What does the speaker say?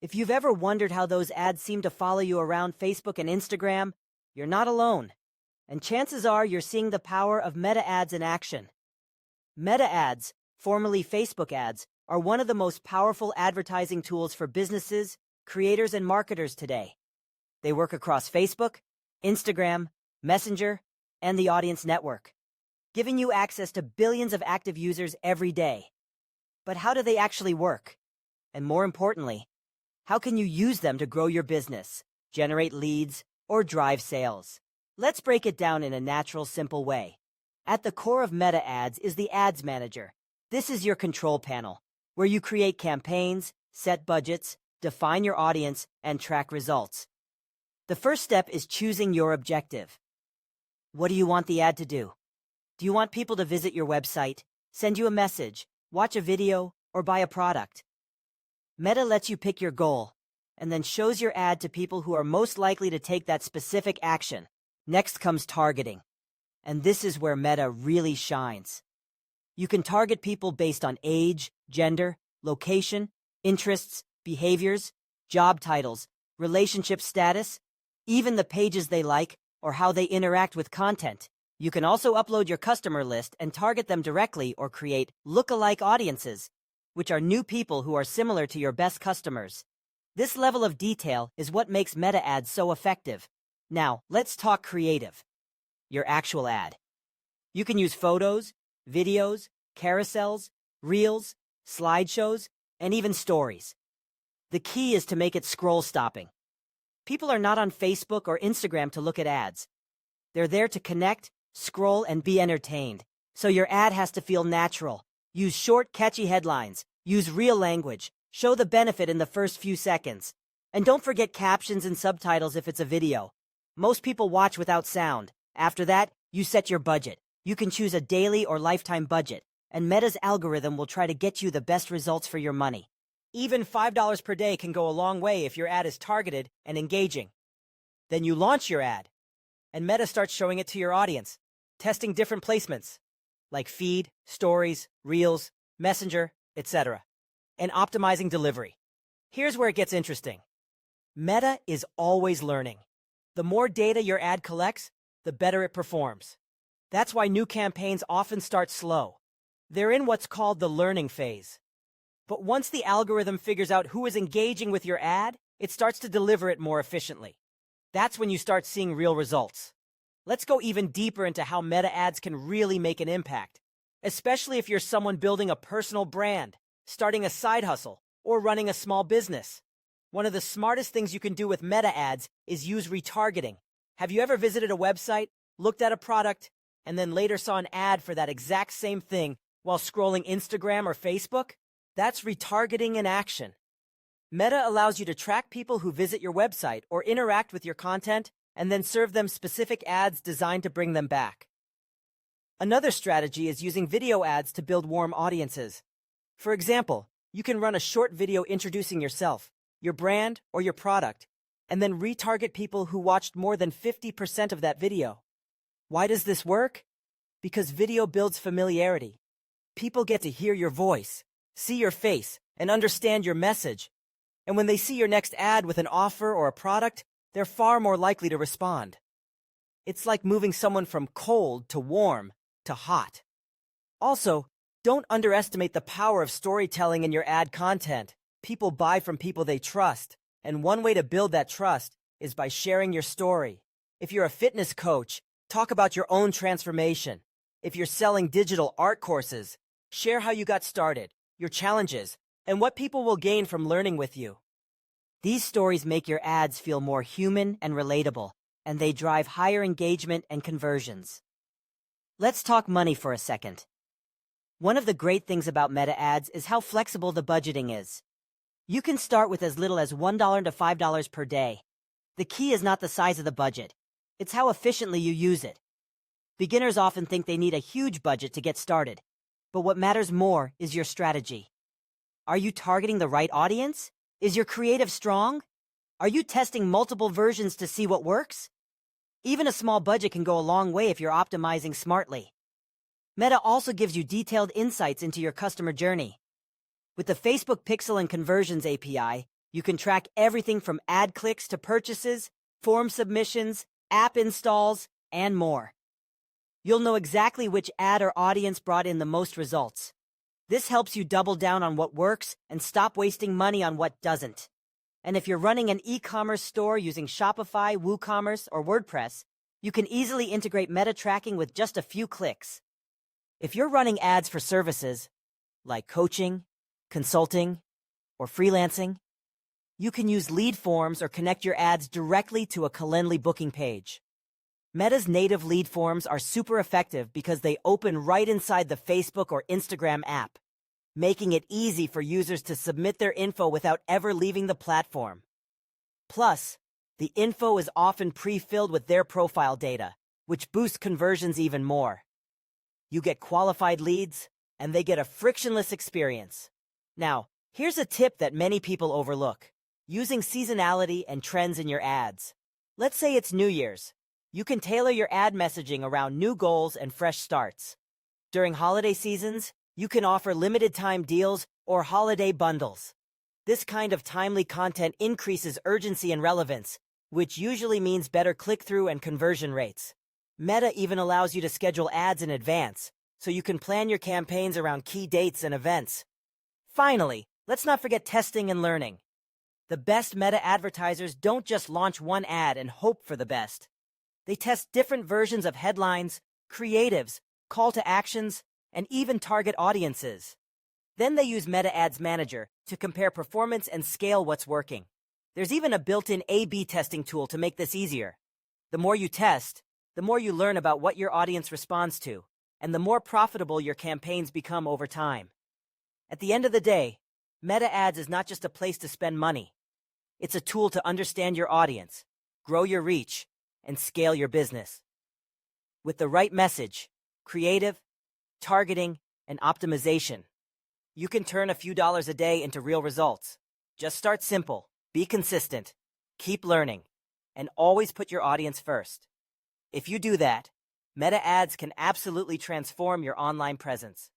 If you've ever wondered how those ads seem to follow you around Facebook and Instagram, you're not alone. And chances are you're seeing the power of meta ads in action. Meta ads, formerly Facebook ads, are one of the most powerful advertising tools for businesses, creators, and marketers today. They work across Facebook, Instagram, Messenger, and the Audience Network, giving you access to billions of active users every day. But how do they actually work? And more importantly, how can you use them to grow your business, generate leads, or drive sales? Let's break it down in a natural, simple way. At the core of meta ads is the Ads Manager. This is your control panel, where you create campaigns, set budgets, define your audience, and track results. The first step is choosing your objective. What do you want the ad to do? Do you want people to visit your website, send you a message, watch a video, or buy a product? Meta lets you pick your goal, and then shows your ad to people who are most likely to take that specific action. Next comes targeting, and this is where Meta really shines. You can target people based on age, gender, location, interests, behaviors, job titles, relationship status, even the pages they like or how they interact with content. You can also upload your customer list and target them directly or create look-alike audiences, which are new people who are similar to your best customers. This level of detail is what makes meta ads so effective. Now, let's talk creative. Your actual ad. You can use photos, videos, carousels, reels, slideshows, and even stories. The key is to make it scroll-stopping. People are not on Facebook or Instagram to look at ads. They're there to connect, scroll, and be entertained. So your ad has to feel natural. Use short, catchy headlines. Use real language. Show the benefit in the first few seconds. And don't forget captions and subtitles if it's a video. Most people watch without sound. After that, you set your budget. You can choose a daily or lifetime budget, and Meta's algorithm will try to get you the best results for your money. Even $5 per day can go a long way if your ad is targeted and engaging. Then you launch your ad, and Meta starts showing it to your audience, testing different placements, like feed, stories, reels, messenger, etc., and optimizing delivery. Here's where it gets interesting. Meta is always learning. The more data your ad collects, the better it performs. That's why new campaigns often start slow. They're in what's called the learning phase. But once the algorithm figures out who is engaging with your ad, it starts to deliver it more efficiently. That's when you start seeing real results. Let's go even deeper into how meta ads can really make an impact, especially if you're someone building a personal brand, starting a side hustle, or running a small business. One of the smartest things you can do with meta ads is use retargeting. Have you ever visited a website, looked at a product, and then later saw an ad for that exact same thing while scrolling Instagram or Facebook? That's retargeting in action. Meta allows you to track people who visit your website or interact with your content and then serve them specific ads designed to bring them back. Another strategy is using video ads to build warm audiences. For example, you can run a short video introducing yourself, your brand, or your product, and then retarget people who watched more than 50% of that video. Why does this work? Because video builds familiarity. People get to hear your voice, see your face, and understand your message. And when they see your next ad with an offer or a product, they're far more likely to respond. It's like moving someone from cold to warm to hot. Also, don't underestimate the power of storytelling in your ad content. People buy from people they trust, and one way to build that trust is by sharing your story. If you're a fitness coach, talk about your own transformation. If you're selling digital art courses, share how you got started, your challenges, and what people will gain from learning with you. These stories make your ads feel more human and relatable, and they drive higher engagement and conversions. Let's talk money for a second. One of the great things about meta ads is how flexible the budgeting is. You can start with as little as $1 to $5 per day. The key is not the size of the budget. It's how efficiently you use it. Beginners often think they need a huge budget to get started, but what matters more is your strategy. Are you targeting the right audience? Is your creative strong? Are you testing multiple versions to see what works? Even a small budget can go a long way if you're optimizing smartly. Meta also gives you detailed insights into your customer journey. With the Facebook Pixel and Conversions API, You can track everything from ad clicks to purchases, form submissions, app installs, and more. You'll know exactly which ad or audience brought in the most results. This helps you double down on what works and stop wasting money on what doesn't. And if you're running an e-commerce store using Shopify, WooCommerce, or WordPress, you can easily integrate meta tracking with just a few clicks. If you're running ads for services like coaching, consulting, or freelancing, you can use lead forms or connect your ads directly to a Calendly booking page. Meta's native lead forms are super effective because they open right inside the Facebook or Instagram app, making it easy for users to submit their info without ever leaving the platform. Plus, the info is often pre-filled with their profile data, which boosts conversions even more. You get qualified leads, and they get a frictionless experience. Now, here's a tip that many people overlook: using seasonality and trends in your ads. Let's say it's New Year's. You can tailor your ad messaging around new goals and fresh starts. During holiday seasons, you can offer limited-time deals or holiday bundles. This kind of timely content increases urgency and relevance, which usually means better click-through and conversion rates. Meta even allows you to schedule ads in advance, so you can plan your campaigns around key dates and events. Finally, let's not forget testing and learning. The best Meta advertisers don't just launch one ad and hope for the best. They test different versions of headlines, creatives, call to actions, and even target audiences. Then they use Meta Ads Manager to compare performance and scale what's working. There's even a built-in A/B testing tool to make this easier. The more you test, the more you learn about what your audience responds to, and the more profitable your campaigns become over time. At the end of the day, Meta Ads is not just a place to spend money. It's a tool to understand your audience, grow your reach, and scale your business. With the right message, creative, targeting, and optimization, you can turn a few dollars a day into real results. Just start simple, be consistent, keep learning, and always put your audience first. If you do that, Meta Ads can absolutely transform your online presence.